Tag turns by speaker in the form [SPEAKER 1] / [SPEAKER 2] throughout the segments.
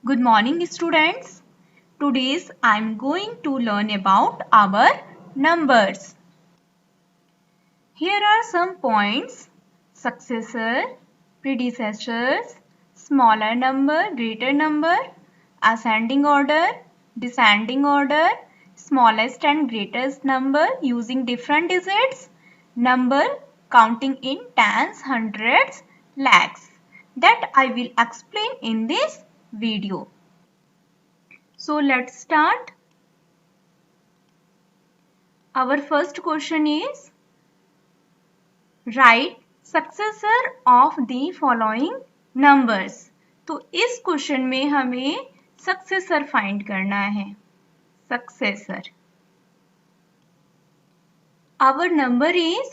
[SPEAKER 1] Good morning, students. Today I am going to learn about our numbers. Here are some points: successor, predecessors, smaller number, greater number, ascending order, descending order, smallest and greatest number using different digits, number counting in tens, hundreds, lakhs. That I will explain in this video. So let's start. Our first question is, write successor of the following numbers. तो इस question में हमें successor find करना है. Successor. Our number is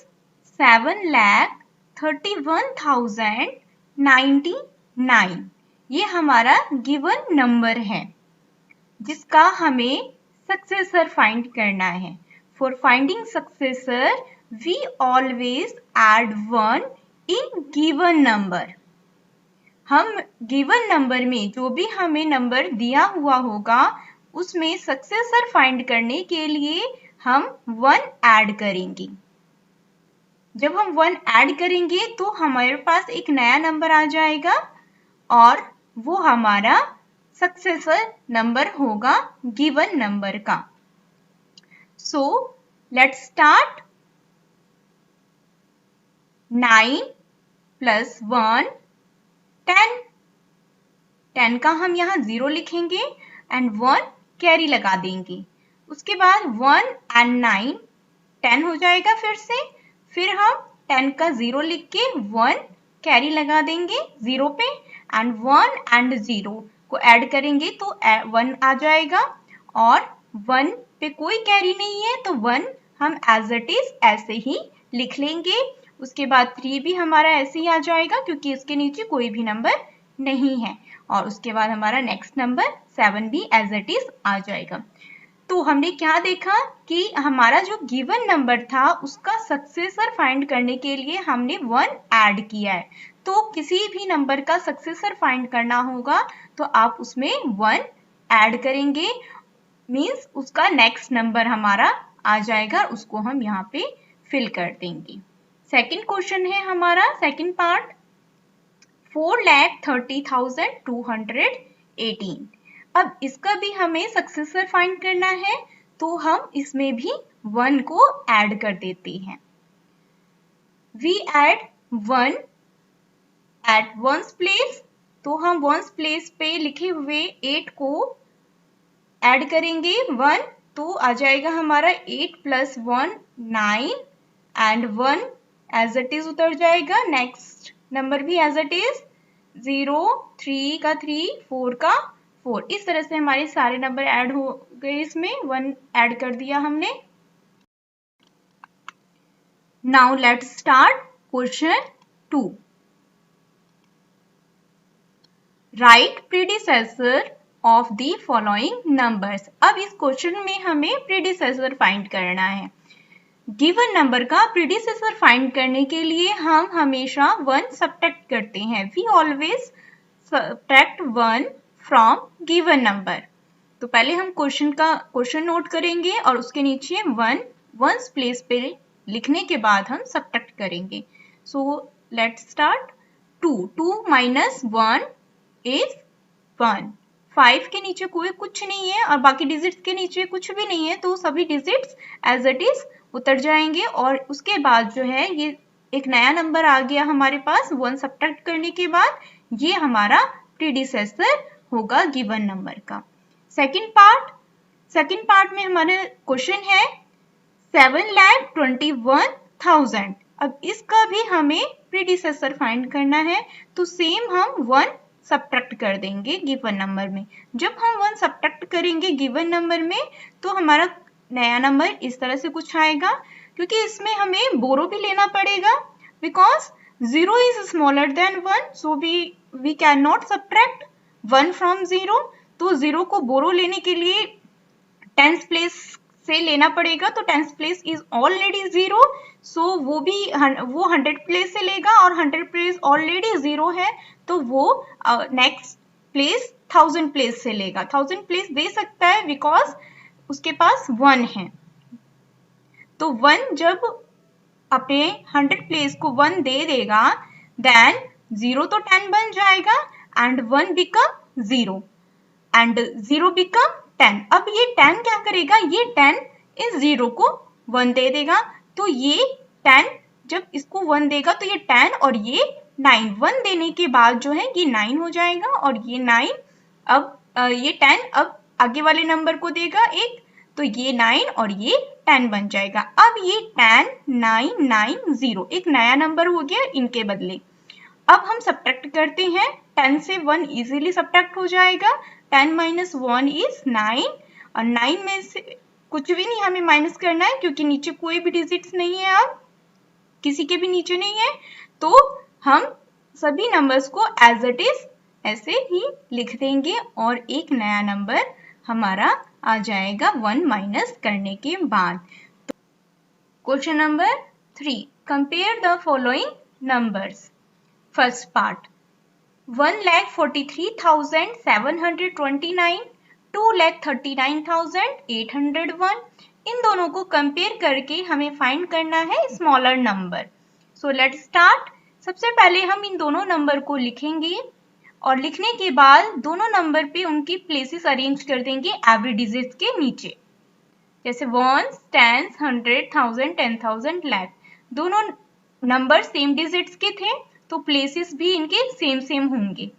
[SPEAKER 1] 7,31,099. ये हमारा given number है जिसका हमें सक्सेसर फाइंड करना है. For finding successor we always add 1 in given number. हम गिवन नंबर में जो भी हमें नंबर दिया हुआ होगा उसमें सक्सेसर फाइंड करने के लिए हम 1 ऐड करेंगे. जब हम 1 ऐड करेंगे तो हमारे पास एक नया नंबर आ जाएगा और वो हमारा सक्सेसर नंबर होगा गिवन नंबर का. So let's start. 9 प्लस 1 10. 10 का हम यहाँ 0 लिखेंगे एंड 1 कैरी लगा देंगे. उसके बाद 1 एंड 9 10 हो जाएगा फिर हम 10 का 0 लिख के 1 कैरी लगा देंगे 0 पे एंड 1 एंड 0 को ऐड करेंगे तो 1 आ जाएगा और 1 पे कोई कैरी नहीं है तो 1 हम एज इट इज ऐसे ही लिख लेंगे. उसके बाद 3 भी हमारा ऐसे ही आ जाएगा क्योंकि इसके नीचे कोई भी नंबर नहीं है और उसके बाद हमारा नेक्स्ट नंबर 7 भी एज इट इज आ जाएगा. तो हमने क्या देखा कि हमारा जो गिवन नंबर था उसका सक्सेसर फाइंड करने के लिए हमने 1 ऐड किया है. तो किसी भी नंबर का सक्सेसर फाइंड करना होगा तो आप उसमें 1 ऐड करेंगे, मीन्स उसका नेक्स्ट नंबर हमारा आ जाएगा, उसको हम यहाँ पे फिल कर देंगे. सेकंड क्वेश्चन है हमारा सेकंड पार्ट. 4,30,218. अब इसका भी हमें सक्सेसर फाइंड करना है तो हम इसमें भी 1 को ऐड कर देते हैं. We add 1 at ones place. तो हम वंस प्लेस पे लिखे हुए 8 को ऐड करेंगे 1 तो आ जाएगा हमारा 8 plus 1 9 and 1 as it is उतर जाएगा. नेक्स्ट नंबर भी एज इट इज 0 3 का 3 4 का 4. इस तरह से हमारे सारे नंबर ऐड हो गए. इसमें 1 ऐड कर दिया हमने. Now let's start question 2. Write predecessor of the following numbers. अब इस क्वेश्चन में हमें प्रीडिसेसर फाइंड करना है. गिवन नंबर का प्रीडिसेसर फाइंड करने के लिए हम हमेशा 1 सब्ट्रैक्ट करते हैं. We always subtract 1 from given number. तो पहले हम क्वेश्चन नोट करेंगे और उसके नीचे 1 वंस प्लेस पे लिखने के बाद हम सब्ट्रैक्ट करेंगे. So let's start. 2 minus 1 is 1. 5 के नीचे कोई कुछ नहीं है और बाकी डिजिट्स के नीचे कुछ भी नहीं है तो सभी डिजिट्स एज इट इज उतर जाएंगे और उसके बाद जो है ये एक नया नंबर आ गया हमारे पास 1 सब्ट्रैक्ट करने के बाद. ये हमारा प्रीडिसेसर होगा गिवन नंबर का. सेकंड पार्ट में हमारे क्वेश्चन है 7,21,000. अब इसका भी हमें प्रीडिसेसर फाइंड करना है तो सेम हम 1 सब्ट्रैक्ट कर देंगे गिवन नंबर में. जब हम 1 सब्ट्रैक्ट करेंगे गिवन नंबर में तो हमारा नया नंबर इस तरह से कुछ आएगा क्योंकि इसमें हमें बोरो भी लेना पड़ेगा because 0 is smaller than 1 so we can not subtract 1 from 0. तो 0 को बोरो लेने के लिए 10th प्लेस से लेना पड़ेगा तो 10th प्लेस इज ऑलरेडी 0 सो वो 100 प्लेस से लेगा और 100 प्लेस ऑलरेडी 0 है तो वो नेक्स्ट प्लेस 1000 प्लेस से लेगा। 1000 प्लेस दे सकता है बिकॉज उसके पास 1 है। तो 1 जब अपने 100 प्लेस को 1 दे देगा, देन 0 तो 10 बन जाएगा एंड 1 बिकम 0 एंड 0 बिकम 10। अब ये 10 क्या करेगा, ये 10 इस 0 को 1 दे देगा, तो ये 10 जब इसको 1 देगा तो ये 10 और ये 9, 1 देने के बाद जो है ये 9 हो जाएगा और ये 9 अब ये 10 अब आगे वाले नंबर को देगा 1, तो ये 9 और ये 10 बन जाएगा। अब ये 10 9 9 0 एक नया नंबर हो गया इनके बदले। अब हम सब्ट्रैक्ट करते हैं, 10 से 1 इजीली सब्ट्रैक्ट हो जाएगा। 10 माइनस 1 इज 9 और 9 में से कुछ भी नहीं हमें माइनस करना है क्योंकि नीचे कोई भी डिजिट्स नहीं है, अब किसी के भी नीचे नहीं है, तो हम सभी नंबर्स को एज इट इज ऐसे ही लिख देंगे और एक नया नंबर हमारा आ जाएगा 1 माइनस करने के बाद। Question number 3, compare the following numbers. First part, 1,43,729, 2,39,801, इन दोनों को कंपेयर करके हमें फाइंड करना है smaller number. So let's start. सबसे पहले हम इन दोनों नंबर को लिखेंगे और लिखने के बाद दोनों नंबर पे उनकी प्लेसेस अरेंज कर देंगे एवरी डिजिट के नीचे, जैसे 1s, 10s, 100, 1000, 10,000, लाख। दोनों नंबर सेम डिजिट्स के थे तो प्लेसेस भी इनके सेम सेम होंगे।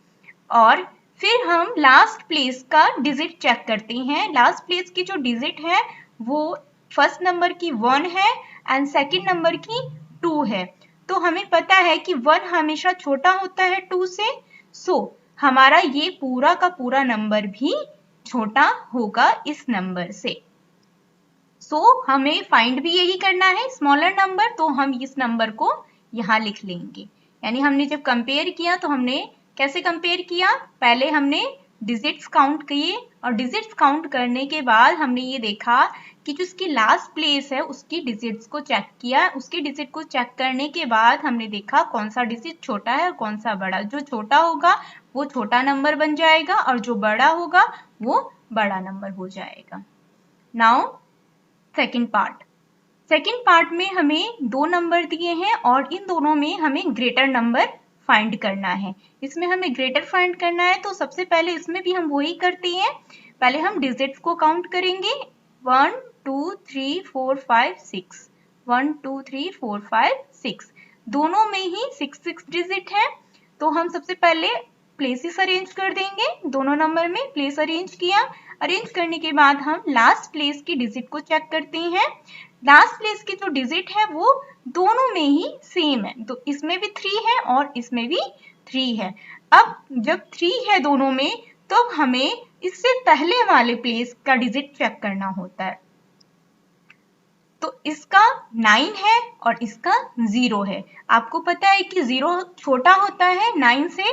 [SPEAKER 1] और फिर हम लास्ट प्लेस का डिजिट चेक करते हैं। लास्ट प्लेस की जो डिजिट है वो फर्स्ट नंबर की 1 है एंड सेकंड नंबर की 2 है। तो हमें पता है कि 1 हमेशा छोटा होता है 2 से, सो हमारा ये पूरा का पूरा नंबर भी छोटा होगा इस नंबर से। सो हमें फाइंड भी यही करना है स्मॉलर नंबर, तो हम इस नंबर को यहाँ लिख लेंगे। यानी हमने जब कंपेयर किया तो हमने कैसे कंपेयर किया, पहले हमने डिजिट्स काउंट किए और डिजिट्स काउंट करने के बाद हमने ये देखा कि जो उसकी लास्ट प्लेस है उसकी डिजिट्स को चेक किया। उसके डिजिट को चेक करने के बाद हमने देखा कौन सा डिजिट छोटा है और कौन सा बड़ा। जो छोटा होगा वो छोटा नंबर बन जाएगा और जो बड़ा होगा वो बड़ा नंबर हो जाएगा। Now second part. Second part में हमें 2 नंबर दिए हैं और इन दोनों में हमें ग्रेटर नंबर फाइंड करना है। इसमें हमें ग्रेटर फाइंड करना है तो सबसे पहले इसमें भी हम वही करते हैं। पहले हम डिजिट्स को काउंट करेंगे, 1 2 3 4 5 6, 1 2 3 4 5 6, दोनों में ही 6 डिजिट है। तो हम सबसे पहले प्लेसेस अरेंज कर देंगे, दोनों नंबर में प्लेस अरेंज किया। अरेंज करने के बाद हम लास्ट प्लेस की डिजिट को चेक करते हैं। लास्ट प्लेस की जो डिजिट है वो दोनों में ही सेम है, तो इसमें भी 3 है और इसमें भी 3 है। अब जब 3 है दोनों में तो हमें इससे पहले वाले प्लेस का डिजिट चेक करना होता है। तो इसका 9 है और इसका 0 है। आपको पता है कि 0 छोटा होता है 9 से,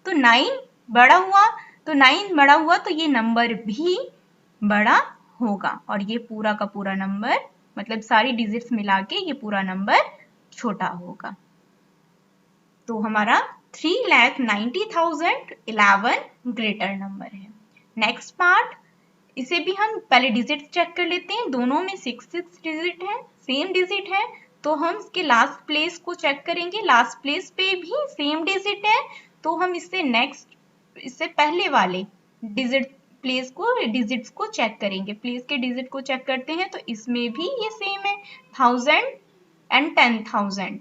[SPEAKER 1] तो 9 बड़ा हुआ, तो 9 बड़ा हुआ तो ये नंबर भी बड़ा होगा और ये पूरा का पूरा नंबर मतलब सारी डिजिट्स मिला के ये पूरा नंबर छोटा होगा। तो हमारा 3,90,011 ग्रेटर नंबर है। नेक्स्ट पार्ट, इसे भी हम पहले डिजिट चेक कर लेते हैं। दोनों में 6 डिजिट है, सेम डिजिट है, तो हम इसके लास्ट प्लेस को चेक करेंगे। लास्ट प्लेस पे भी सेम डिजिट है, तो हम इससे पहले वाले डिजिट्स को चेक करेंगे। प्लेस के डिजिट को चेक करते हैं तो इसमें भी ये सेम है, 1000 एंड 10,000।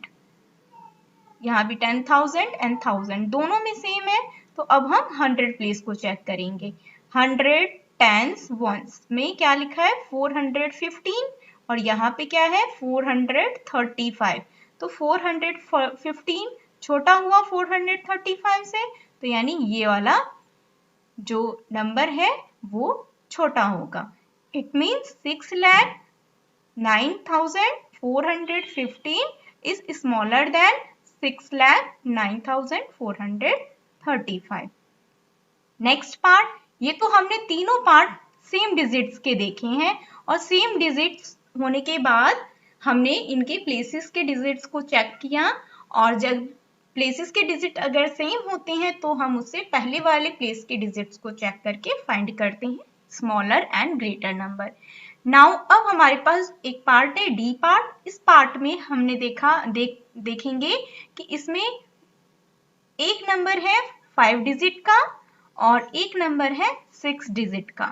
[SPEAKER 1] यहाँ भी 10,000 एंड 1000 दोनों में सेम है। तो अब हम 100 प्लेस को चेक करेंगे। 100 10s वंस में क्या लिखा है 415 और यहाँ पे क्या है 435। तो 415 छोटा हुआ 435 से, तो यानी ये वाला जो नंबर है वो छोटा होगा। It means 6,09,415 is smaller then 6,09,435। Next part, ये तो हमने तीनों पार्ट सेम डिजिट्स के देखे हैं और सेम डिजिट्स होने के बाद हमने इनके प्लेसेस के डिजिट्स को चेक किया और जब प्लेसेस के डिजिट अगर सेम होते हैं तो हम उससे पहले वाले प्लेस के डिजिट्स को चेक करके फाइंड करते हैं smaller and greater number. Now अब हमारे पास एक पार्ट है डी पार्ट। इस पार्ट में हमने देखेंगे कि इसमें एक नंबर है 5 डिजिट का और एक नंबर है 6 डिजिट का।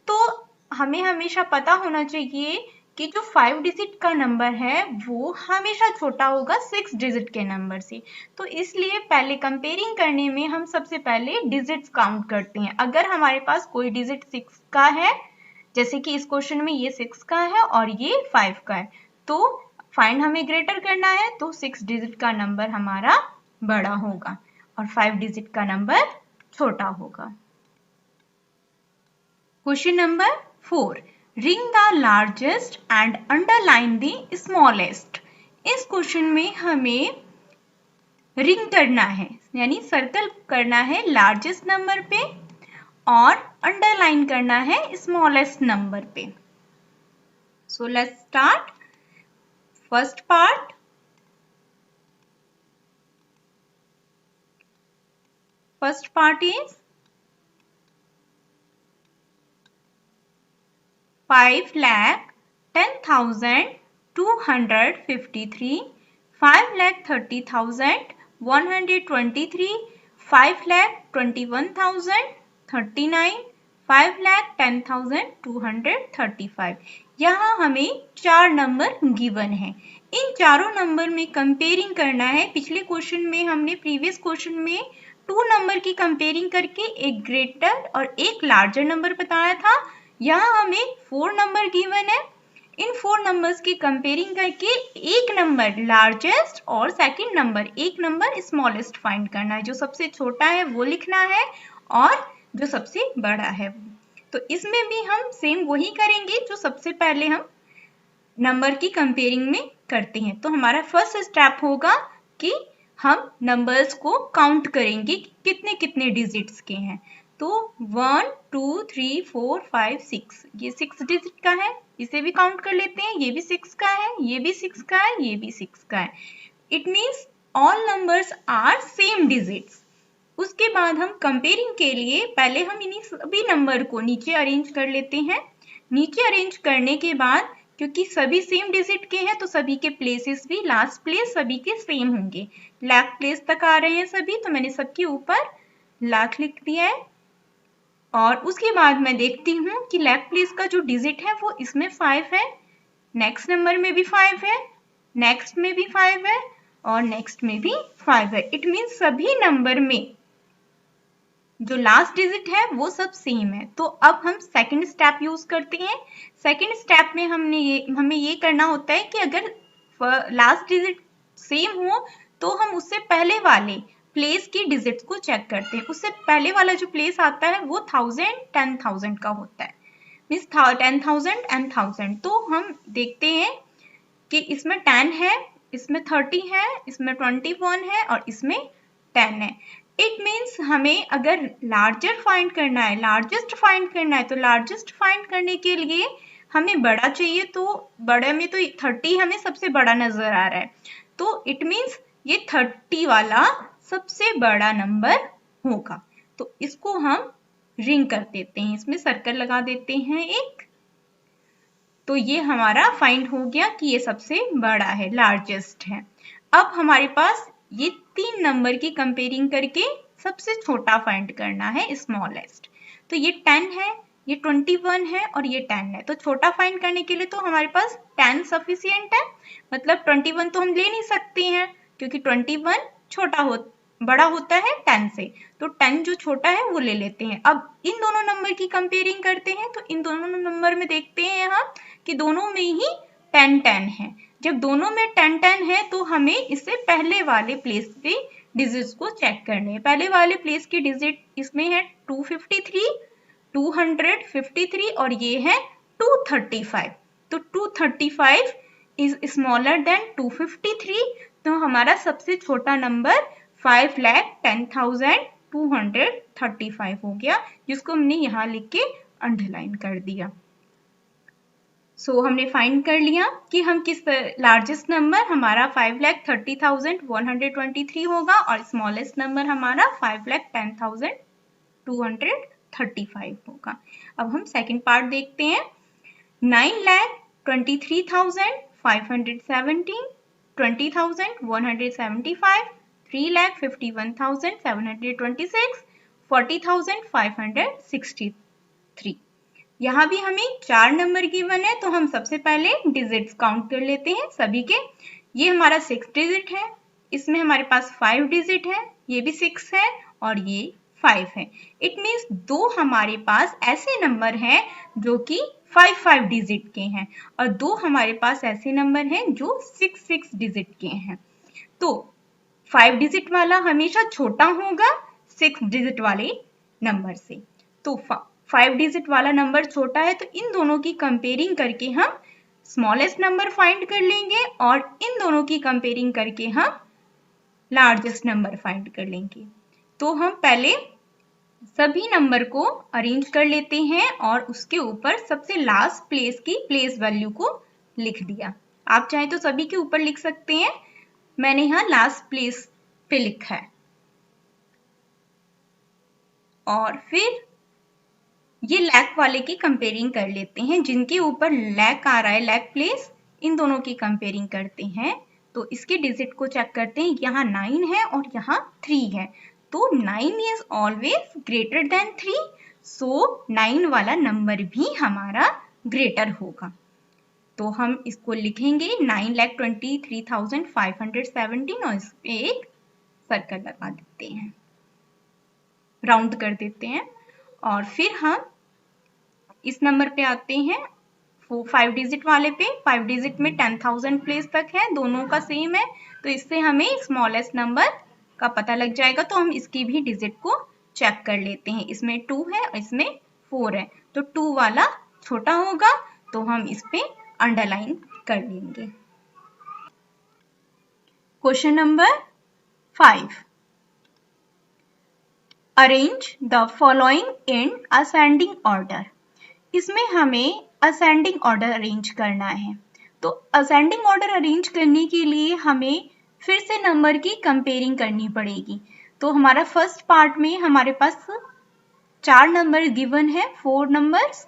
[SPEAKER 1] तो हमें हमेशा पता होना चाहिए कि जो 5 डिजिट का नंबर है वो हमेशा छोटा होगा 6 डिजिट के नंबर से। तो इसलिए पहले कंपेयरिंग करने में हम सबसे पहले डिजिट्स काउंट करते हैं। अगर हमारे पास कोई डिजिट 6 का है, जैसे कि इस क्वेश्चन में ये 6 का है और ये 5 का है, तो फाइंड हमें ग्रेटर करना है तो 6 डिजिट का नंबर हमारा बड़ा होगा और 5 डिजिट का नंबर छोटा होगा। Question number 4, ring the largest and underline the smallest. इस क्वेश्चन में हमें रिंग करना है, यानी सर्कल करना है लार्जेस्ट नंबर पे और अंडरलाइन करना है स्मॉलेस्ट नंबर पे। So let's start. First part, first part is 5,10,253, 5,30,123, 5,21,039, 5,10,235। यहाँ हमें 4 नंबर गिवन है। इन चारों नंबर में कंपेयरिंग करना है। पिछले क्वेश्चन में हमने प्रीवियस क्वेश्चन में 2 नंबर की कंपेयरिंग करके एक ग्रेटर और एक लार्जर नंबर बताया था। यहाँ हमें 4 नंबर गिवन है। इन 4 नंबर्स की कंपेयरिंग करके एक नंबर लार्जेस्ट और सेकंड नंबर एक नंबर स्मॉलेस्ट फाइंड करना है। जो सबसे छोटा है वो लिखना है और जो सबसे बड़ा है। तो इसमें भी हम सेम वही करेंगे जो सबसे पहले हम नंबर की कंपेयरिंग में करते हैं। तो हमारा फर्स्ट स्टेप होगा कि हम नंबर्स को काउंट करेंगे कि कितने कितने डिजिट्स के हैं। तो 1 2 3 4 5 6, ये 6 डिजिट का है, इसे भी काउंट कर लेते हैं। ये भी 6 का है, ये भी 6 का है, ये भी 6 का है। It means all numbers are same digits. उसके बाद हम कंपेयरिंग के लिए पहले हम इन्हीं सभी नंबर को नीचे अरेंज कर लेते हैं। नीचे अरेंज करने के बाद क्योंकि सभी सेम डिजिट के हैं तो सभी के प्लेसेस भी लास्ट प्लेस सभी के सेम होंगे। लाख प्लेस तक आ रहे हैं सभी, तो मैंने सबके ऊपर लाख लिख दिया है। और उसके बाद मैं देखती हूँ कि लाख प्लेस का जो डिजिट है वो इसमें 5 है, नेक्स्ट नंबर में भी 5 है, नेक्स्ट में भी 5 है और नेक्स्ट में भी 5 है। इट मीन्स सभी नंबर में जो लास्ट डिजिट है वो सब सेम है। तो अब हम सेकंड स्टेप यूज करते हैं। सेकंड स्टेप में हमें ये करना होता है कि अगर लास्ट डिजिट सेम हो तो हम उससे पहले वाले प्लेस की डिजिट्स को चेक करते हैं। उससे पहले वाला जो प्लेस आता है वो 1000 10,000 का होता है, मीन्स 10,000 and 1000। तो हम देखते हैं कि इसमें 10 है, इसमें 30 है, इसमें 21 है और इसमें 10 है। इट मीन्स हमें अगर लार्जर फाइंड करना है, लार्जेस्ट फाइंड करना है, तो लार्जेस्ट फाइंड करने के लिए हमें बड़ा चाहिए। तो बड़े में तो 30 हमें सबसे बड़ा नजर आ रहा है, तो इट मीन्स ये 30 वाला सबसे बड़ा नंबर होगा। तो इसको हम रिंग कर देते हैं, इसमें सर्कल लगा देते हैं एक। तो ये हमारा फाइंड हो गया कि ये सबसे बड़ा है, लार्जेस्ट है। अब हमारे पास ये 3 नंबर की कंपेयरिंग करके सबसे छोटा फाइंड करना है, स्मॉलेस्ट। तो ये 10 है, ये 21 है और ये 10 है। तो छोटा फाइंड करने के लिए तो हमारे पास 10 सफिशिएंट है, मतलब 21 तो हम ले नहीं सकते हैं क्योंकि 21 बड़ा होता है 10 से। तो 10 जो छोटा है वो ले लेते हैं। अब इन दोनों नंबर की कंपेयरिंग करते हैं। तो इन दोनों नंबर में देखते हैं हम कि दोनों में ही 10 10 है। जब दोनों में 10 10 है तो हमें इससे पहले वाले प्लेस पे डिजिट्स को चेक करने हैं। पहले वाले प्लेस की डिजिट इसमें है 253, 253 और ये है 235। तो 235 इज स्मॉलर देन 253। तो हमारा सबसे छोटा नंबर 5,10,235 हो गया, जिसको हमने यहाँ लिख के अंडरलाइन कर दिया। सो हमने फाइंड कर लिया कि हम किस लार्जेस्ट नंबर हमारा 5,30,123 होगा और स्मॉलेस्ट नंबर हमारा 5,10,235 होगा। अब हम सेकंड पार्ट देखते हैं। 9,23,517, 20,175, 3,51,726, 40,563। यहाँ भी हमें 4 नंबर गिवन है, तो हम सबसे पहले डिजिट्स काउंट कर लेते हैं सभी के। ये हमारा 6 डिजिट है, इसमें हमारे पास 5 डिजिट है, ये भी 6 है और ये 5 है। इट मीन्स 2 हमारे पास ऐसे नंबर हैं जो कि 5 डिजिट के हैं और 2 हमारे पास ऐसे नंबर हैं जो 6 डिजिट के हैं। तो 5 डिजिट वाला हमेशा छोटा होगा 6 डिजिट वाले नंबर से। तो 5 डिजिट वाला नंबर छोटा है, तो इन दोनों की कंपेयरिंग करके हम स्मॉलेस्ट नंबर फाइंड कर लेंगे और इन दोनों की कंपेयरिंग करके हम लार्जेस्ट नंबर फाइंड कर लेंगे। तो हम पहले सभी नंबर को अरेंज कर लेते हैं और उसके ऊपर सबसे लास्ट प्लेस की प्लेस वैल्यू को लिख दिया। आप चाहे तो सभी के ऊपर लिख सकते हैं, मैंने यहाँ लास्ट प्लेस पे लिखा है। और फिर ये लैक वाले की कंपेयरिंग कर लेते हैं, जिनके ऊपर लैक आ रहा है, लैक प्लेस, इन दोनों की कंपेयरिंग करते हैं। तो इसके डिजिट को चेक करते हैं, यहाँ 9 है और यहाँ 3 है, तो 9 इज ऑलवेज ग्रेटर देन 3, सो 9 वाला नंबर भी हमारा ग्रेटर होगा। तो हम इसको लिखेंगे 9,23,517 और इस पे एक सर्कल लगा देते हैं, राउंड कर देते हैं। और फिर हम इस नंबर पे आते हैं 5 डिजिट वाले पे। 5 डिजिट में 10,000 प्लेस तक है, दोनों का सेम है, तो इससे हमें स्मॉलेस्ट नंबर का पता लग जाएगा। तो हम इसकी भी डिजिट को चेक कर लेते हैं, इसमें 2 है और इसमें 4 है, तो 2 वाला छोटा होगा, तो हम इस पे अंडरलाइन कर लेंगे। Question number 5, arrange the following in ascending order. इसमें हमें असेंडिंग ऑर्डर अरेंज करना है। तो असेंडिंग ऑर्डर अरेंज करने के लिए हमें फिर से नंबर की कंपेयरिंग करनी पड़ेगी। तो हमारा फर्स्ट पार्ट में हमारे पास 4 नंबर गिवन है, 4 नंबर्स,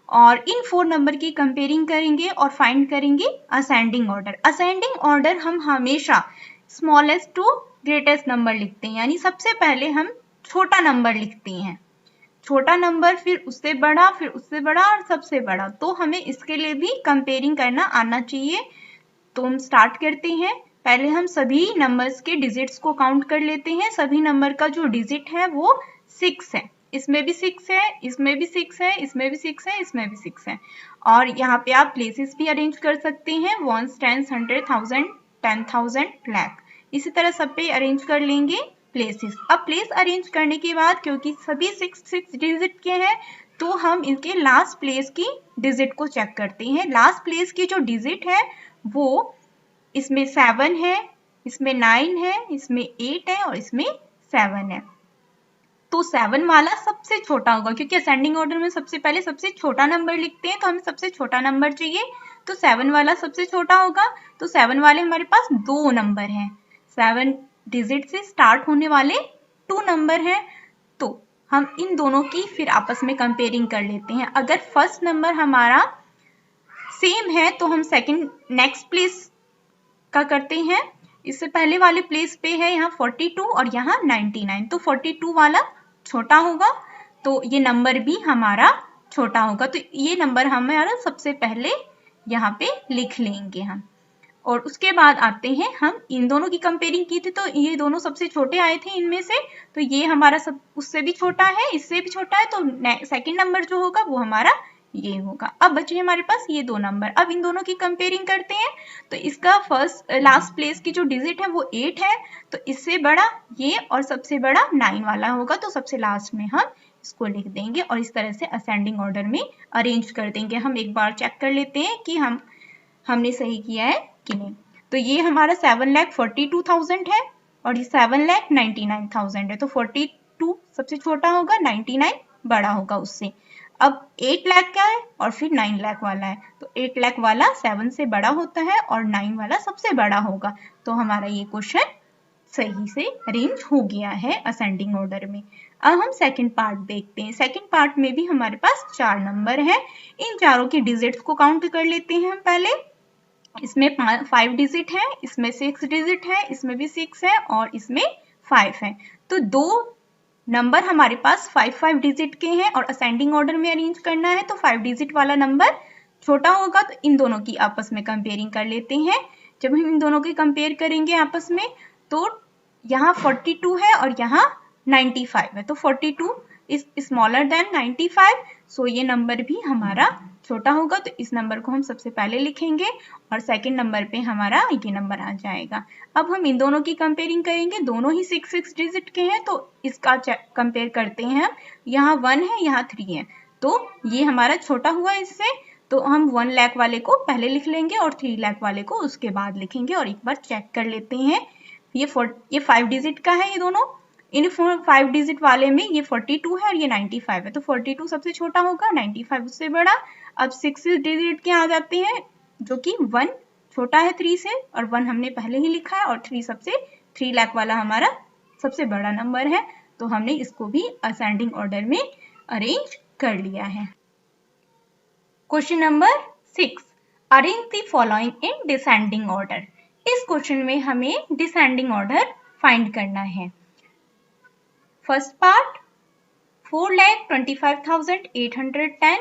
[SPEAKER 1] और इन 4 नंबर की कंपेयरिंग करेंगे और फाइंड करेंगे असेंडिंग ऑर्डर। असेंडिंग ऑर्डर हम हमेशा स्मॉलेस्ट टू ग्रेटेस्ट नंबर लिखते हैं, यानी सबसे पहले हम छोटा नंबर लिखते हैं, छोटा नंबर फिर उससे बड़ा, फिर उससे बड़ा और सबसे बड़ा। तो हमें इसके लिए भी कंपेयरिंग करना आना चाहिए। तो हम स्टार्ट करते हैं, पहले हम सभी नंबर्स के डिजिट्स को काउंट कर लेते हैं। सभी नंबर का जो डिजिट है वो 6 है, इसमें भी 6 है, इसमें भी 6 है, इसमें भी 6 है, इसमें भी 6 है। और यहाँ पे आप प्लेसेस भी अरेंज कर सकते हैं, 1, 10, 100, 1000, 10,000, लाख, इसी तरह सब पे अरेंज कर लेंगे प्लेसेस। अब प्लेस अरेंज करने के बाद क्योंकि सभी 6 डिजिट के हैं, तो हम इनके लास्ट प्लेस की डिजिट को चेक करते हैं। लास्ट प्लेस की जो डिजिट है वो इसमें 7 है, इसमें 9 है, इसमें 8 है और इसमें 7 है। तो 7 वाला सबसे छोटा होगा, क्योंकि असेंडिंग ऑर्डर में सबसे पहले सबसे छोटा नंबर लिखते हैं, तो हमें सबसे छोटा नंबर चाहिए, तो 7 वाला सबसे छोटा होगा। तो 7 वाले हमारे पास 2 नंबर हैं, 7 डिजिट से स्टार्ट होने वाले 2 नंबर हैं। तो हम इन दोनों की फिर आपस में कंपेयरिंग कर लेते हैं। अगर फर्स्ट नंबर हमारा सेम है तो हम सेकंड नेक्स्ट प्लेस का करते हैं। इससे पहले वाले प्लेस पे है यहाँ 42 और यहाँ 99, तो 42 वाला छोटा होगा, तो ये नंबर भी हमारा छोटा होगा। तो ये नंबर हमारा सबसे पहले यहाँ पे लिख लेंगे हम। और उसके बाद आते हैं, हम इन दोनों की कंपेयरिंग की थी, तो ये दोनों सबसे छोटे आए थे इनमें से, तो ये हमारा सब उससे भी छोटा है, इससे भी छोटा है, तो सेकंड नंबर जो होगा वो हमारा ये होगा। अब बचे हमारे पास ये 2 नंबर। अब इन दोनों की कंपेयरिंग करते हैं, तो इसका लास्ट प्लेस की जो डिजिट है वो 8 है, तो इससे बड़ा ये और सबसे बड़ा 9 वाला होगा, तो सबसे लास्ट में हम इसको लिख देंगे और इस तरह से असेंडिंग ऑर्डर में अरेंज कर देंगे। हम एक बार चेक कर लेते हैं कि हमने सही किया है कि नहीं। तो ये हमारा 7,42,000 है और ये 7,99,000 है, तो 42 सबसे छोटा होगा, 99 बड़ा होगा उससे। अब 8 लाख का है और फिर 9 लाख वाला है, तो 8 लाख वाला 7 से बड़ा होता है और 9 वाला सबसे बड़ा होगा। तो हमारा ये क्वेश्चन सही से अरेंज हो गया है असेंडिंग ऑर्डर में। अब हम सेकंड पार्ट देखते हैं। सेकंड पार्ट में भी हमारे पास 4 नंबर है। इन चारों के डिजिट्स को काउंट कर लेते हैं हम पहले। इसमें 5 डिजिट है, इसमें 6 डिजिट है, इसमें भी 6 है और इसमें 5 है। तो दो नंबर हमारे पास 5 डिजिट के हैं और असेंडिंग ऑर्डर में अरेंज करना है, तो 5 डिजिट वाला नंबर छोटा होगा, तो इन दोनों की आपस में कंपेयरिंग कर लेते हैं। जब हम इन दोनों की कंपेयर करेंगे आपस में, तो यहाँ 42 है और यहाँ 95 है, तो 42 इज स्मॉलर देन 95, सो ये नंबर भी हमारा छोटा होगा। तो इस नंबर को हम सबसे पहले लिखेंगे और सेकंड नंबर पे हमारा ये नंबर आ जाएगा। अब हम इन दोनों की कंपेयरिंग करेंगे, दोनों ही 6 डिजिट के हैं, तो इसका कंपेयर करते हैं हम। यहाँ 1 है, यहाँ 3 है, तो ये हमारा छोटा हुआ इससे, तो हम 1 लाख वाले को पहले लिख लेंगे और 3 लाख वाले को उसके बाद लिखेंगे। और एक बार चेक कर लेते हैं, ये 5 डिजिट का है, ये दोनों। इन 5 डिजिट वाले में ये 42 है और ये 95 है, तो 42 सबसे छोटा होगा, 95 उससे बड़ा। अब 6 डिजिट के आ जाते हैं, जो कि 1 छोटा है 3 से, और 1 हमने पहले ही लिखा है, और 3 लाख वाला हमारा सबसे बड़ा नंबर है, तो हमने इसको भी असेंडिंग ऑर्डर में अरेंज कर लिया है। Question number 6, arrange the following in descending order. इस क्वेश्चन में हमें डिसेंडिंग ऑर्डर फाइंड करना है। First part 4,25,810,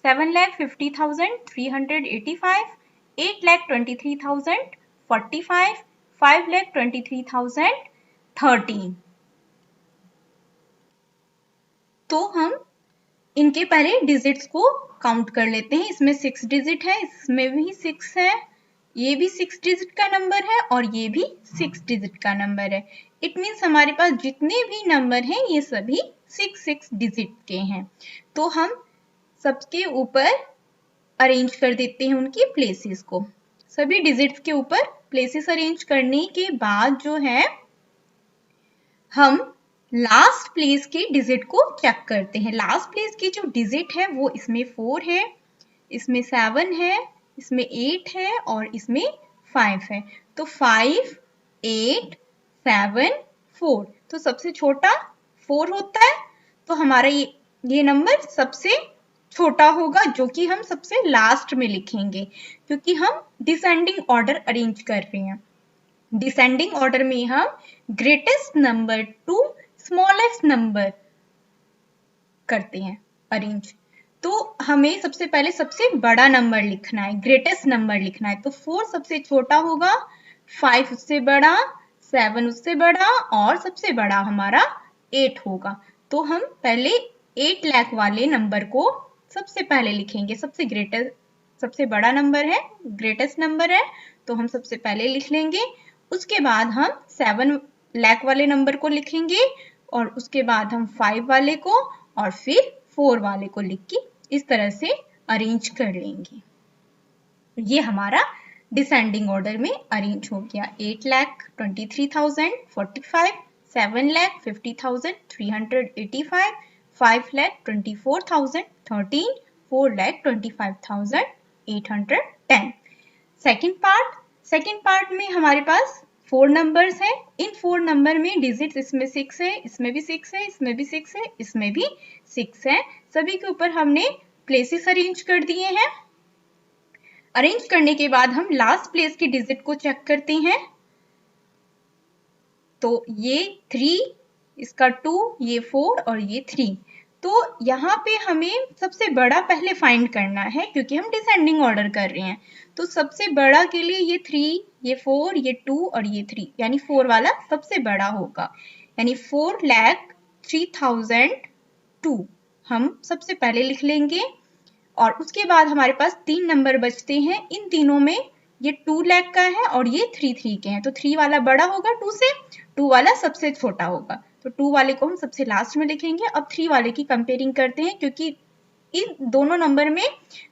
[SPEAKER 1] 7,50,385, 8,23,045, 5,23,013। तो हम इनके पहले डिजिट्स को काउंट कर लेते हैं। इसमें 6 डिजिट है, इसमें भी 6 है, ये भी 6 डिजिट का नंबर है और ये भी 6 डिजिट का नंबर है। इट मीन्स हमारे पास जितने भी नंबर हैं ये सभी 6 डिजिट के हैं। तो हम सबके ऊपर अरेंज कर देते हैं उनकी प्लेसेस को। सभी डिजिट्स के ऊपर प्लेसेस अरेंज करने के बाद जो है, हम लास्ट प्लेस के डिजिट को चेक करते हैं। लास्ट प्लेस की जो डिजिट है वो इसमें 4 है, इसमें 7 है, इसमें 8 है और इसमें 5 है। तो 5, 8, 7, 4, तो सबसे छोटा 4 होता है, तो हमारा ये नंबर सबसे छोटा होगा, जो कि हम सबसे लास्ट में लिखेंगे, क्योंकि हम डिसेंडिंग ऑर्डर अरेंज कर रहे हैं। डिसेंडिंग ऑर्डर में हम greatest number two smallest number करते हैं अरेंज। तो हमें सबसे पहले सबसे बड़ा नंबर लिखना है, ग्रेटेस्ट नंबर लिखना है। तो 4 सबसे छोटा होगा, 5 उससे बड़ा, 7 उससे बड़ा और सबसे बड़ा हमारा 8 होगा। तो हम पहले 8 लाख वाले नंबर को सबसे पहले लिखेंगे। सबसे बड़ा नंबर है, ग्रेटेस्ट नंबर है, तो हम सबसे पहले लिख लेंगे। उसके बाद हम 7 लाख वाले नंबर को लिखेंगे और उसके बाद हम 5 वाले को और फिर 4 वाले को लिख के इस तरह से अरेंज कर लेंगे। ये हमारा डिसेंडिंग ऑर्डर में अरेंज हो गया। 8,23,045, 7,50,385, 5,24,013, 4,25,810। सेकेंड पार्ट में हमारे पास 4 नंबर्स हैं। इन 4 नंबर में डिजिट्स इसमें 6 है, इसमें भी 6 है, इसमें भी 6 है, इसमें भी 6 है। सभी के ऊपर हमने प्लेसेस अरेंज कर दिए हैं। अरेंज करने के बाद हम लास्ट प्लेस की डिजिट को चेक करते हैं। तो ये 3, इसका 2, ये 4 और ये 3। तो यहाँ पे हमें सबसे बड़ा पहले फाइंड करना है, क्योंकि हम डिसेंडिंग ऑर्डर कर रहे हैं। तो सबसे बड़ा के लिए ये 3, ये 4, ये 2 और ये 3, यानी 4 वाला सबसे बड़ा होगा, यानी 4,03,002 हम सबसे पहले लिख लेंगे। और उसके बाद हमारे पास 3 नंबर बचते हैं। इन तीनों में ये 2 लाख का है और ये 3 के हैं, तो 3 वाला बड़ा होगा 2 से, 2 वाला सबसे छोटा होगा, तो 2 वाले को हम सबसे लास्ट में लिखेंगे। अब 3 वाले की कंपेयरिंग करते हैं, क्योंकि इन दोनों नंबर में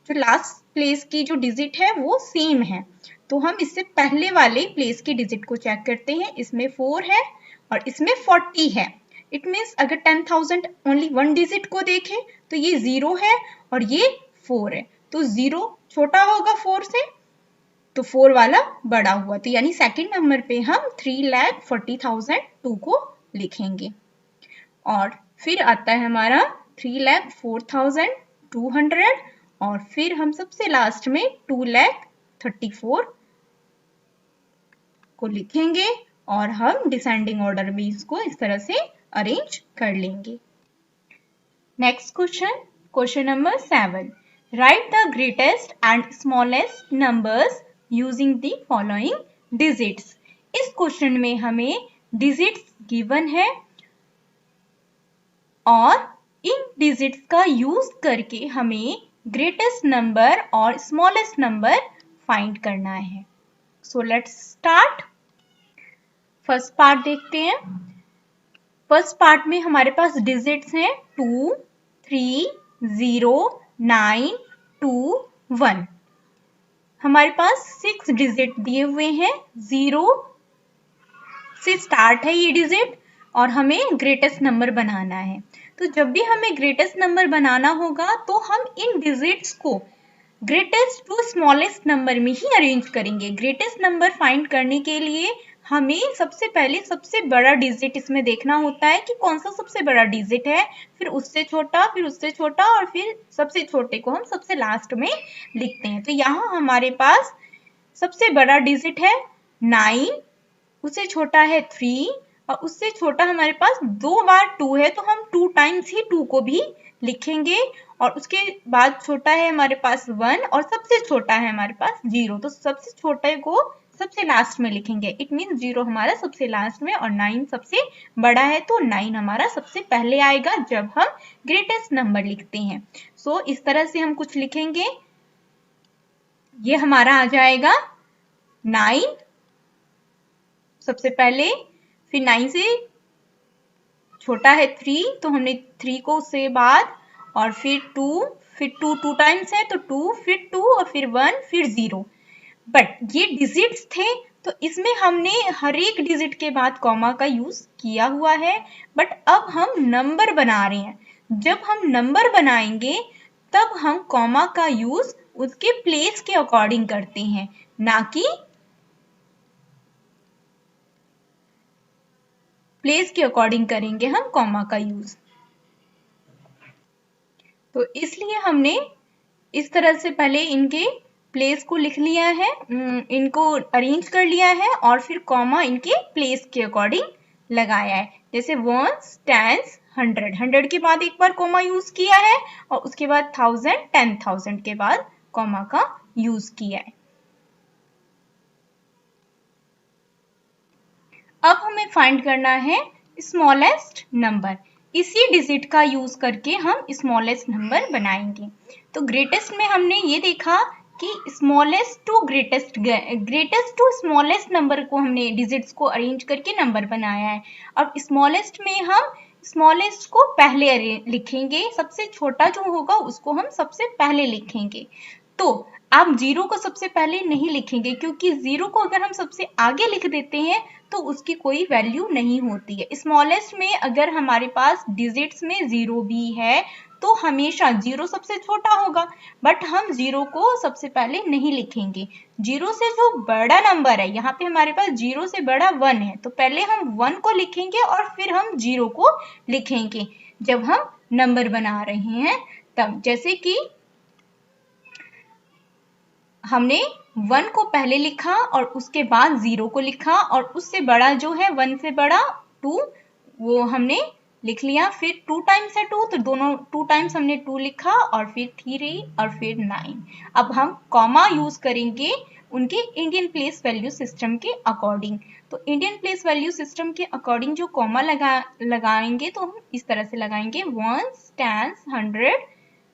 [SPEAKER 1] जो लास्ट प्लेस की जो डिजिट है वो सेम है, तो हम इससे पहले वाले प्लेस की डिजिट को चेक करते हैं। इसमें 4 है और इसमें 40 है, इट मीन्स अगर 10,000 ओनली वन डिजिट को देखें तो ये 0 है और ये 4 है, तो 0 छोटा होगा 4 से, तो 4 वाला बड़ा हुआ, तो यानी सेकंड नंबर पे हम 3,40,002 को लिखेंगे। और फिर आता है हमारा 3,04,200 और फिर हम सबसे लास्ट में 2,34,000 को लिखेंगे और हम डिसेंडिंग ऑर्डर में इसको इस तरह से अरेंज कर लेंगे। Next question, question number 7, right the greatest and smallest numbers using the following digits. इस क्वेश्चन में हमें डिजिट्स गिवन है और इन डिजिट्स का यूज करके हमें ग्रेटेस्ट नंबर और स्मॉलेस्ट नंबर फाइंड करना है। So let's start. First part देखते हैं। फर्स्ट पार्ट में हमारे पास डिजिट्स हैं 2, 3, 0, 9, 2, 1। हमारे पास 6 डिजिट दिए हुए हैं, 0 से स्टार्ट है ये डिजिट और हमें ग्रेटेस्ट नंबर बनाना है। तो जब भी हमें ग्रेटेस्ट नंबर बनाना होगा तो हम इन डिजिट्स को ग्रेटेस्ट टू स्मॉलेस्ट नंबर में ही अरेंज करेंगे। ग्रेटेस्ट नंबर फाइंड करने के लिए हमें सबसे पहले सबसे बड़ा डिजिट इसमें देखना होता है कि कौन सा सबसे बड़ा डिजिट है, फिर उससे छोटा, फिर उससे छोटा और फिर सबसे छोटे को हम सबसे लास्ट में लिखते हैं। तो यहाँ हमारे पास सबसे बड़ा डिजिट है 9, उससे छोटा है 3 और उससे छोटा हमारे पास 2 बार 2 है, तो हम 2 टाइम्स ही 2 को भी लिखेंगे और उसके बाद छोटा है हमारे पास 1 और सबसे छोटा है हमारे पास 0, तो सबसे छोटे को सबसे लास्ट में लिखेंगे। इट मीन 0 हमारा सबसे लास्ट में और 9 सबसे बड़ा है, तो 9 हमारा सबसे पहले आएगा जब हम ग्रेटेस्ट नंबर लिखते हैं। सो इस तरह से हम कुछ लिखेंगे। ये हमारा आ जाएगा 9 सबसे पहले, फिर 9 से छोटा है 3 तो हमने 3 को उससे बाद और फिर 2, फिर 2 टाइम्स है तो 2, फिर 2 और फिर 1, फिर 0। बट ये डिजिट्स थे तो इसमें हमने हर एक डिजिट के बाद कॉमा का यूज किया हुआ है, बट अब हम नंबर बना रहे हैं। जब हम नंबर बनाएंगे तब हम कॉमा का यूज उसके प्लेस के अकॉर्डिंग करते हैं, ना कि प्लेस के अकॉर्डिंग करेंगे हम कॉमा का यूज। तो इसलिए हमने इस तरह से पहले इनके प्लेस को लिख लिया है, इनको अरेंज कर लिया है और फिर कॉमा इनके प्लेस के अकॉर्डिंग लगाया है। जैसे 1s, 10s, 100 के बाद एक बार कॉमा यूज किया है और उसके बाद 1000, 10,000 के बाद कॉमा का यूज किया है। अब हमें फाइंड करना है स्मॉलेस्ट नंबर। इसी डिजिट का यूज करके हम स्मॉलेस्ट नंबर बनाएंगे। तो ग्रेटेस्ट में हमने ये देखा कि smallest to greatest to smallest number को हमने डिजिट्स को अरेंज करके नंबर बनाया है। अब स्मॉलेस्ट में हम स्मॉलेस्ट को पहले लिखेंगे, सबसे छोटा जो होगा उसको हम सबसे पहले लिखेंगे। तो आप 0 को सबसे पहले नहीं लिखेंगे क्योंकि 0 को अगर हम सबसे आगे लिख देते हैं तो उसकी कोई वैल्यू नहीं होती है। स्मॉलेस्ट में अगर हमारे पास डिजिट्स में 0 भी है तो हमेशा 0 सबसे छोटा होगा, बट हम 0 को सबसे पहले नहीं लिखेंगे। 0 से जो बड़ा नंबर है, यहाँ पे हमारे पास 0 से बड़ा 1 है, तो पहले हम 1 को लिखेंगे और फिर हम 0 को लिखेंगे जब हम नंबर बना रहे हैं तब। जैसे कि हमने 1 को पहले लिखा और उसके बाद 0 को लिखा और उससे बड़ा जो है 1 से बड़ा 2 वो हमने लिख लिया, फिर 2 टाइम्स है 2 तो दोनों 2 टाइम्स हमने 2 लिखा और फिर 3 और फिर 9। अब हम कॉमा यूज करेंगे उनके इंडियन प्लेस वैल्यू सिस्टम के अकॉर्डिंग। तो इंडियन प्लेस वैल्यू सिस्टम के अकॉर्डिंग जो कॉमा लगाएंगे तो हम इस तरह से लगाएंगे 1s, 10s,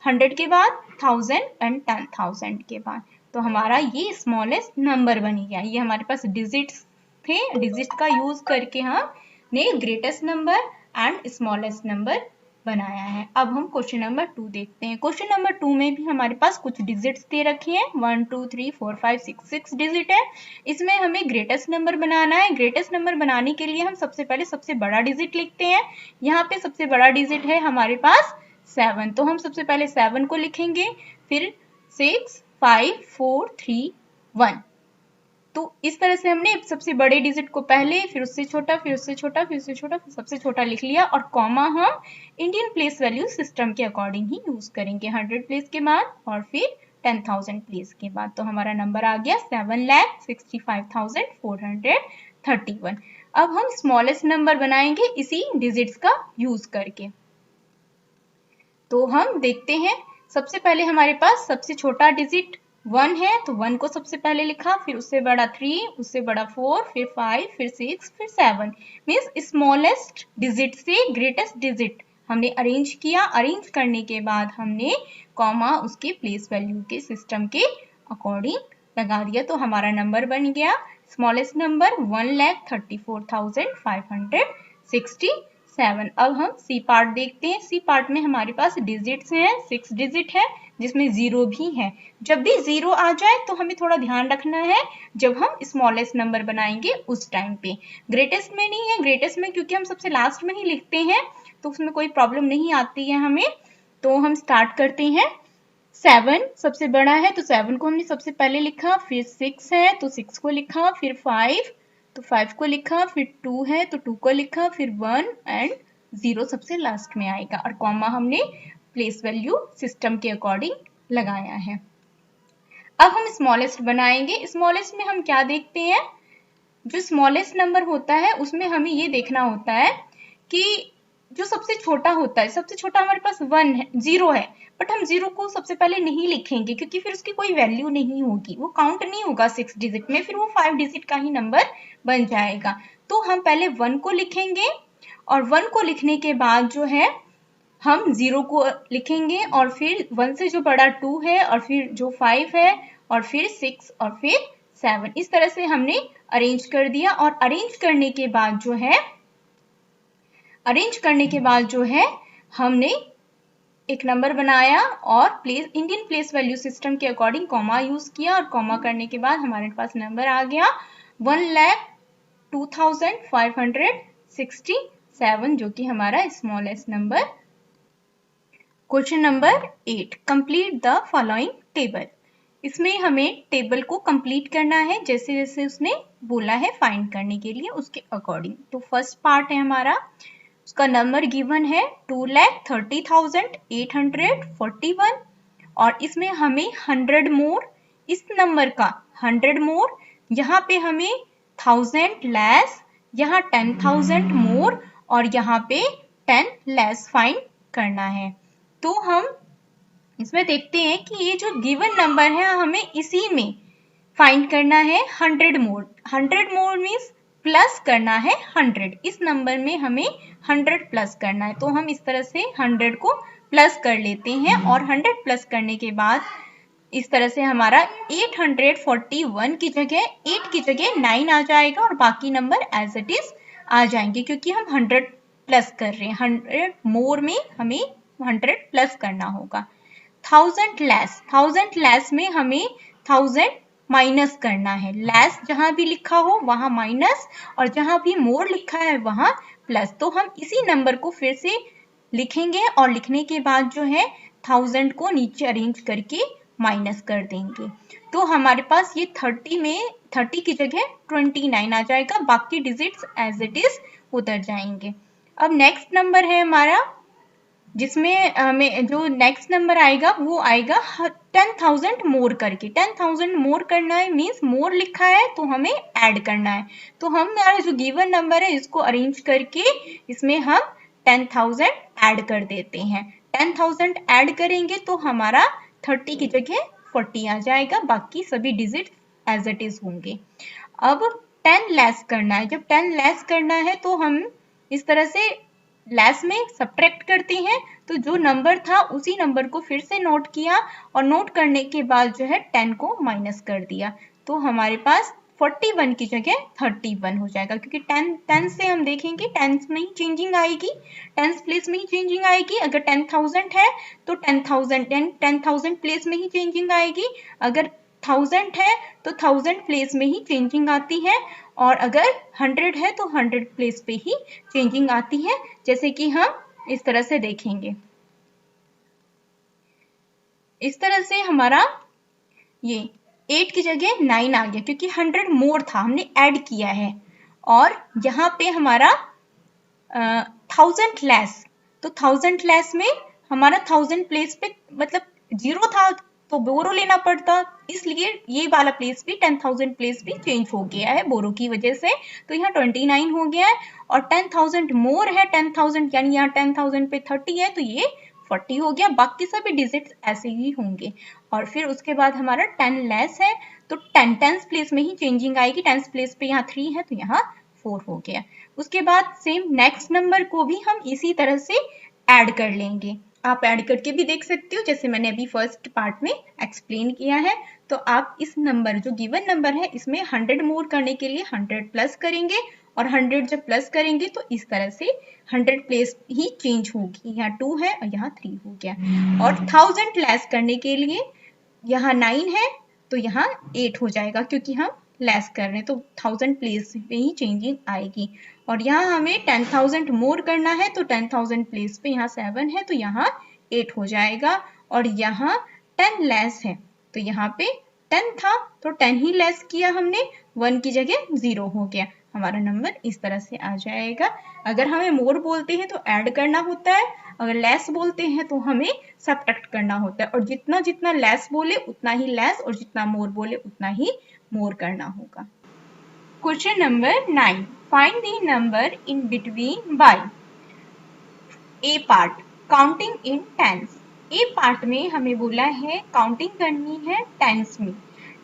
[SPEAKER 1] 100 के बाद 1000 एंड 10,000 के बाद। तो हमारा ये स्मॉलेस्ट नंबर बन गया। ये हमारे पास डिजिट्स थे, डिजिट का यूज करके हमने greatest number and smallest number बनाया है। अब हम क्वेश्चन नंबर 2 देखते हैं। क्वेश्चन नंबर 2 में भी हमारे पास कुछ डिजिट्स दे रखे हैं, 1 2 3 4 5 6 डिजिट है। इसमें हमें ग्रेटेस्ट नंबर बनाना है। ग्रेटेस्ट नंबर बनाने के लिए हम सबसे पहले सबसे बड़ा डिजिट लिखते हैं। यहाँ पे सबसे बड़ा डिजिट है हमारे पास 7, तो हम सबसे पहले 7 को लिखेंगे, फिर 6 5 4 3 1। तो इस तरह से हमने सबसे बड़े डिजिट को पहले, फिर उससे छोटा, फिर उससे छोटा, फिर उससे छोटा, फिर सबसे छोटा लिख लिया। और कॉमा हम इंडियन प्लेस वैल्यू सिस्टम के अकॉर्डिंग ही यूज करेंगे, 100 प्लेस के बाद और फिर 10,000 प्लेस के बाद। तो हमारा नंबर आ गया 7,65,431। अब हम स्मॉलेस्ट नंबर बनाएंगे इसी डिजिट्स का यूज करके। तो हम देखते हैं, सबसे पहले हमारे पास सबसे छोटा डिजिट 1 है, तो 1 को सबसे पहले लिखा, फिर उससे बड़ा 3, उससे बड़ा 4, फिर 5, फिर 6, फिर 7। मीन्स स्मॉलेस्ट डिजिट से ग्रेटेस्ट डिजिट हमने अरेंज किया। अरेंज करने के बाद हमने कॉमा उसके प्लेस वैल्यू के सिस्टम के अकॉर्डिंग लगा दिया। तो हमारा नंबर बन गया स्मॉलेस्ट नंबर 1,34,567। अब हम सी पार्ट देखते हैं। सी पार्ट में हमारे पास डिजिट्स हैं, 6 डिजिट है, जिसमें 0 भी है। जब भी 0 आ जाए तो हमें थोड़ा ध्यान रखना है जब हम स्मॉलेस्ट नंबर बनाएंगे उस टाइम पे। ग्रेटेस्ट में नहीं है, ग्रेटेस्ट में क्योंकि हम सबसे लास्ट में ही लिखते हैं तो उसमें कोई प्रॉब्लम नहीं आती है हमें। तो हम स्टार्ट करते हैं। 7 सबसे बड़ा है तो 7 को हमने सबसे पहले लिखा, फिर 6 है तो 6 को लिखा, फिर 5 तो 5 को लिखा, फिर 2 है तो 2 को लिखा, फिर 1 एंड 0 सबसे लास्ट में आएगा। और कॉमा हमने प्लेस वैल्यू सिस्टम के अकॉर्डिंग लगाया है। अब हम स्मॉलेस्ट बनाएंगे। स्मॉलेस्ट में हम क्या देखते हैं, जो स्मॉलेस्ट नंबर होता है उसमें हमें ये देखना होता है कि जो सबसे छोटा होता है, सबसे छोटा हमारे पास 1 है, 0 है, बट हम 0 को सबसे पहले नहीं लिखेंगे क्योंकि फिर उसकी कोई वैल्यू नहीं होगी, वो काउंट नहीं होगा 6 डिजिट में, फिर वो 5 डिजिट का ही नंबर बन जाएगा। तो हम पहले 1 को लिखेंगे और 1 को लिखने के बाद जो है हम 0 को लिखेंगे और फिर 1 से जो बड़ा 2 है और फिर जो 5 है और फिर 6 और फिर 7। इस तरह से हमने अरेंज कर दिया। और अरेंज करने के बाद जो है हमने एक नंबर बनाया और इंडियन प्लेस वैल्यू सिस्टम के अकॉर्डिंग कॉमा यूज किया। और कॉमा करने के बाद हमारे पास नंबर आ गया 1,02,567, जो कि हमारा smallest number. Question number 8, complete the following table. इसमें हमें टेबल को कंप्लीट करना है जैसे जैसे उसने बोला है फाइंड करने के लिए उसके अकॉर्डिंग। तो फर्स्ट पार्ट है हमारा, उसका नंबर गिवन है 2,30,841 और इसमें हमें 100 मोर, इस नंबर का 100 मोर, यहाँ पे हमें 1000 लेस, यहाँ 10,000 मोर और यहाँ पे 10 लेस फाइंड करना है। तो हम इसमें देखते हैं कि ये जो गिवन नंबर है हमें इसी में फाइंड करना है 100 मोर। 100 मोर मीन्स प्लस करना है 100, इस नंबर में हमें 100 प्लस करना है। तो हम इस तरह से 100 को प्लस कर लेते हैं और 100 प्लस करने के बाद इस तरह से हमारा 841 की जगह 8 की जगह 9 आ जाएगा और बाकी नंबर एज इट इज आ जाएंगे क्योंकि हम 100 प्लस कर रहे हैं। 100 मोर में हमें 100 प्लस करना होगा। 1000 लेस में हमें 1000 माइनस करना है। लेस जहां भी लिखा हो वहां माइनस और जहां भी मोर लिखा है वहां प्लस। तो हम इसी नंबर को फिर से लिखेंगे और लिखने के बाद जो है 1000 को नीचे अरेंज करके माइनस कर देंगे। तो हमारे पास ये 30 की जगह 29 आ जाएगा, बाकी डिजिट्स एज इट इज उतर जाएंगे। अब नेक्स्ट नंबर है हमारा, जिसमें हमें जो नेक्स्ट नंबर आएगा वो आएगा 10,000 मोर करके। 10,000 मोर करना है मीन्स मोर लिखा है तो हमें ऐड करना है। तो हमारा जो गिवन नंबर है इसको अरेंज करके इसमें हम 10,000 ऐड कर देते हैं। 10,000 ऐड करेंगे तो हमारा 30 की जगह 40 आ जाएगा, बाकी सभी डिजिट एज इट इज होंगे। अब 10 लेस करना है। जब 10 लेस करना है तो हम इस तरह से लेस में सब्ट्रैक्ट करते हैं। तो जो नंबर था उसी नंबर को फिर से नोट किया और नोट करने के बाद जो है 10 को माइनस कर दिया। तो हमारे पास 41 की जगह 31 हो जाएगा, क्योंकि 10 से हम देखेंगे 10 में ही चेंजिंग आएगी, 10 प्लेस में ही चेंजिंग आएगी। अगर 10,000 है तो 10,000 प्लेस में ही चेंजिंग आएगी, अगर 1000 है तो 1000 प्लेस में ही चेंजिंग आती है, और अगर 100 है तो 100 प्लेस पे ही चेंजिंग आती है, जैसे कि हम इस तरह से देखेंगे। इस तरह से हमारा ये 8 की जगह 9 आ गया, क्योंकि 100 मोर था, हमने ऐड किया है। और यहाँ पे हमारा 1000 लेस, तो 1000 लेस में हमारा 1000 प्लेस पे मतलब 0 था तो बोरो लेना पड़ता, इसलिए ये वाला प्लेस भी 10,000 प्लेस भी चेंज हो गया है बोरो की वजह से, तो यहाँ 29 हो गया है। और 10,000 मोर है 10,000, यानी यहाँ 10,000 पे 30 है तो ये 40 हो गया। बाकी सभी डिजिट्स ऐसे ही होंगे। और फिर उसके बाद हमारा 10 लेस है तो 10 प्लेस में ही चेंजिंग आएगी, 10 प्लेस पे यहाँ 3 है तो यहाँ 4 हो गया। उसके बाद सेम नेक्स्ट नंबर को भी हम इसी तरह से ऐड कर लेंगे। आप ऐड करके भी देख सकते हो, जैसे मैंने अभी फर्स्ट पार्ट में एक्सप्लेन किया है। तो आप इस नंबर जो गिवन नंबर है इसमें 100 मोर करने के लिए 100 प्लस करेंगे, और 100 जब प्लस करेंगे तो इस तरह से 100 प्लेस ही चेंज होगी। यहाँ 2 है और यहाँ 3 हो गया। और 1000 लेस करने के लिए यहाँ 9 है तो यहाँ 8 हो जाएगा, क्योंकि हम लेस कर रहे हैं तो 1000 प्लेस पे ही चेंजिंग आएगी। और यहाँ हमें 10,000 मोर करना है तो 10,000 प्लेस पे यहाँ 7 है तो यहाँ 8 हो जाएगा। और यहाँ 10 लेस है तो यहाँ पे 10 था तो 10 ही लेस किया हमने, 1 की जगह 0 हो गया। हमारा नंबर इस तरह से आ जाएगा। अगर हमें मोर बोलते हैं तो ऐड करना होता है, अगर लेस बोलते हैं तो हमें सबट्रैक्ट करना होता है। और जितना जितना लेस बोले उतना ही लेस, और जितना मोर बोले उतना ही मोर करना होगा। Question number 9, find the number in between बाय। A part, counting in tens. A part में हमें बोला है काउंटिंग करनी है टेंस में।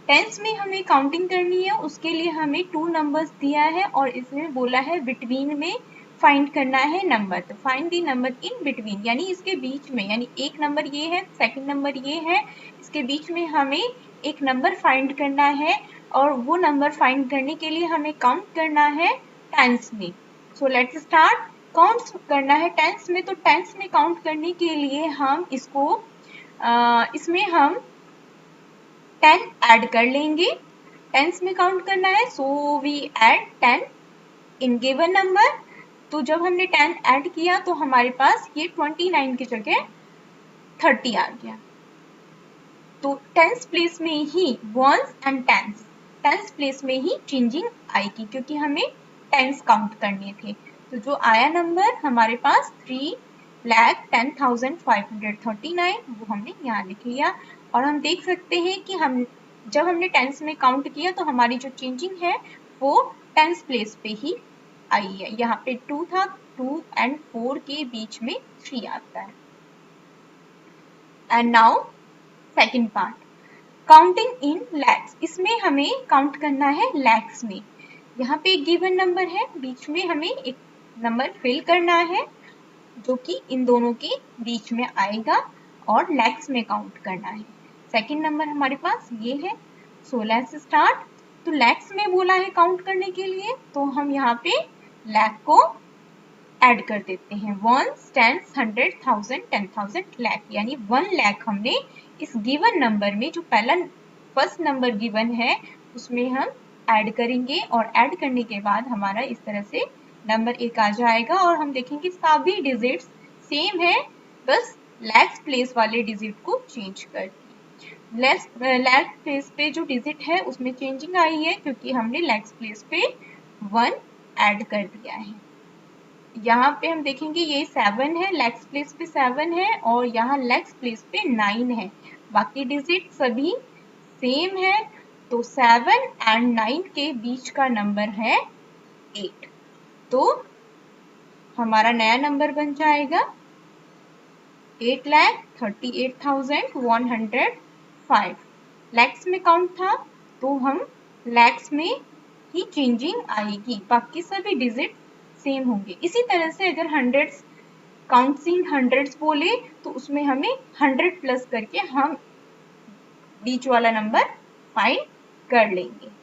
[SPEAKER 1] टेंस में हमें काउंटिंग करनी है, उसके लिए हमें 2 नंबर्स दिया है और इसमें बोला है बिटवीन में फाइंड करना है नंबर। तो find the number in between, यानी इसके बीच में, यानी एक नंबर ये है, सेकंड नंबर ये है, इसके बीच में हमें एक नंबर फाइंड करना है। और वो नंबर फाइंड करने के लिए हमें काउंट करना है टेंस में। So let's start. काउंट करना है टेंस में, तो टेंस में काउंट करने के लिए हम इसको इसमें हम 10 ऐड कर लेंगे। टेंस में काउंट करना है, so we add 10 in given number. तो जब हमने 10 ऐड किया तो हमारे पास ये 29 की जगह 30 आ गया। तो टेंस प्लेस में ही वंस एंड टेंस प्लेस में ही चेंजिंग आएगी, क्योंकि हमें टेंस काउंट करने थे। तो जो आया नंबर हमारे पास 3,10,539, वो हमने यहाँ लिख लिया। और हम देख सकते हैं कि जब हमने टेंस में काउंट किया तो हमारी जो चेंजिंग है वो टेंस प्लेस पे ही आई है। यहाँ पे 2 था, 2 एंड 4 के बीच में 3 आता है। And now second part, counting इन लैक्स। इसमें हमें काउंट करना है लैक्स में। यहाँ पे एक गिवन नंबर है, बीच में हमें एक नंबर फिल करना है जो कि इन दोनों के बीच में आएगा और लैक्स में काउंट करना है। सेकंड नंबर हमारे पास ये है। So let's start. तो लैक्स में बोला है काउंट करने के लिए, तो हम यहाँ पे लैक को ऐड कर देते हैं। 1, 10, 100, 1000, 10,000 लैक, यानी 1 लैक हमने इस गिवन नंबर में, जो पहला फर्स्ट नंबर गिवन है उसमें हम ऐड करेंगे। और ऐड करने के बाद हमारा इस तरह से नंबर 1 आ जाएगा। और हम देखेंगे सभी डिजिट्स सेम है, बस लैक्स प्लेस वाले डिजिट को चेंज करके। लैक्स प्लेस पे जो डिजिट है उसमें चेंजिंग आई है, क्योंकि हमने लैक्स प्लेस पे 1 ऐड कर दिया है। यहाँ पे हम देखेंगे ये 7 है, लैक्स प्लेस पे 7 है, और यहाँ लैक्स प्लेस पे 9 है। बाकी डिजिट सभी सेम है, तो 7 एंड 9 के बीच का नंबर है 8। तो हमारा नया नंबर बन जाएगा 8,38,105। लैक्स में काउंट था तो हम लैक्स में ही चेंजिंग आएगी, बाकी सभी डिजिट सेम होंगे। इसी तरह से अगर हंड्रेड्स, काउंटिंग हंड्रेड्स बोले तो उसमें हमें 100 प्लस करके हम बीच वाला नंबर फाइंड कर लेंगे।